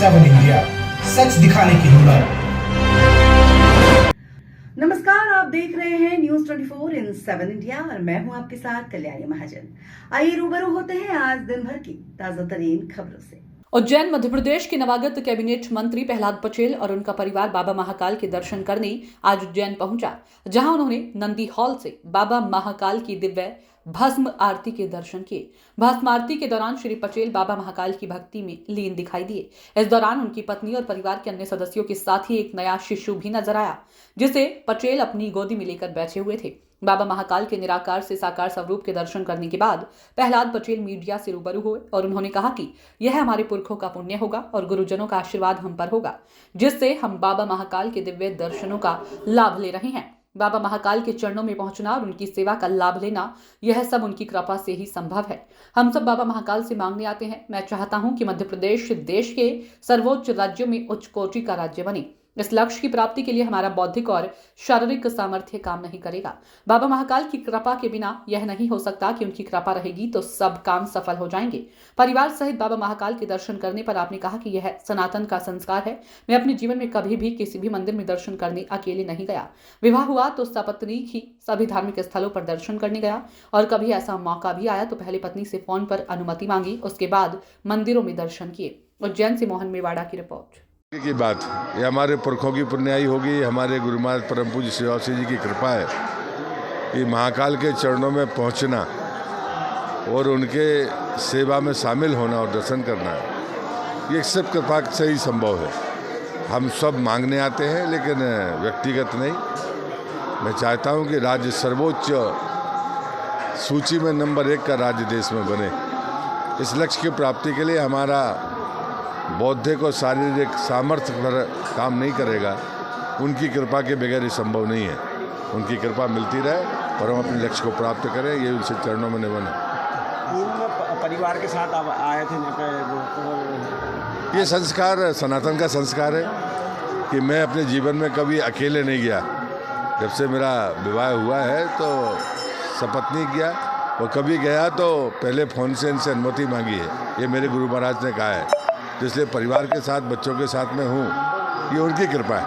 7 India, सच दिखाने की हिम्मत। नमस्कार, आप देख रहे हैं न्यूज 24 इन 7 इंडिया और मैं हूं आपके साथ कल्याणी महाजन। आइए रूबरू होते हैं आज दिन भर की ताजा तरीन खबरों से। उज्जैन मध्य प्रदेश के नवागत कैबिनेट मंत्री प्रहलाद पटेल और उनका परिवार बाबा महाकाल के दर्शन करने आज उज्जैन पहुंचा, जहां उन्होंने नंदी हॉल से बाबा महाकाल की दिव्य भस्म आरती के दर्शन किए। भस्म आरती के दौरान श्री पटेल बाबा महाकाल की भक्ति में लीन दिखाई दिए। इस दौरान उनकी पत्नी और परिवार के अन्य सदस्यों के साथ ही एक नया शिशु भी नजर आया, जिसे पटेल अपनी गोदी में लेकर बैठे हुए थे। बाबा महाकाल के निराकार से साकार स्वरूप के दर्शन करने के बाद प्रहलाद पटेल मीडिया से रूबरू हुए और उन्होंने कहा कि यह हमारे पुरखों का पुण्य होगा और गुरुजनों का आशीर्वाद हम पर होगा, जिससे हम बाबा महाकाल के दिव्य दर्शनों का लाभ ले रहे हैं। बाबा महाकाल के चरणों में पहुंचना और उनकी सेवा का लाभ लेना, यह सब उनकी कृपा से ही संभव है। हम सब बाबा महाकाल से मांगने आते हैं। मैं चाहता हूं कि मध्य प्रदेश देश के सर्वोच्च राज्यों में उच्च कोटि का राज्य बने। इस लक्ष्य की प्राप्ति के लिए हमारा बौद्धिक और शारीरिक सामर्थ्य काम नहीं करेगा। बाबा महाकाल की कृपा के बिना यह नहीं हो सकता कि उनकी कृपा रहेगी तो सब काम सफल हो जाएंगे। परिवार सहित बाबा महाकाल के दर्शन करने पर आपने कहा कि यह सनातन का संस्कार है। मैं अपने जीवन में कभी भी किसी भी मंदिर में दर्शन करने अकेले नहीं गया। विवाह हुआ तो सपत्नीक ही सभी धार्मिक स्थलों पर दर्शन करने गया और कभी ऐसा मौका भी आया तो पहले पत्नी से फोन पर अनुमति मांगी, उसके बाद मंदिरों में दर्शन किए। उज्जैन से मोहन मेवाड़ा की रिपोर्ट। की बात ये हमारे पुरखों की पुण्याई होगी, हमारे गुरु महाराज परम पूज्य शिवासी जी की कृपा है कि महाकाल के चरणों में पहुंचना और उनके सेवा में शामिल होना और दर्शन करना, ये सब कृपा से ही संभव है। हम सब मांगने आते हैं लेकिन व्यक्तिगत नहीं। मैं चाहता हूं कि राज्य सर्वोच्च सूची में नंबर 1 का राज्य देश में बने। इस लक्ष्य की प्राप्ति के लिए हमारा बौद्धिक और शारीरिक सामर्थ्य पर काम नहीं करेगा। उनकी कृपा के बगैर ये संभव नहीं है। उनकी कृपा मिलती रहे और हम अपने लक्ष्य को प्राप्त करें, ये उनसे चरणों में निवन है। परिवार के साथ आप आए थे ये संस्कार सनातन का संस्कार है कि मैं अपने जीवन में कभी अकेले नहीं गया। जब से मेरा विवाह हुआ है तो सपत्नी गया और कभी गया तो पहले फ़ोन से इनसे अनुमति मांगी है। ये मेरे गुरु महाराज ने कहा है, इसलिए परिवार के साथ बच्चों के साथ में हूँ, ये उनकी कृपा है।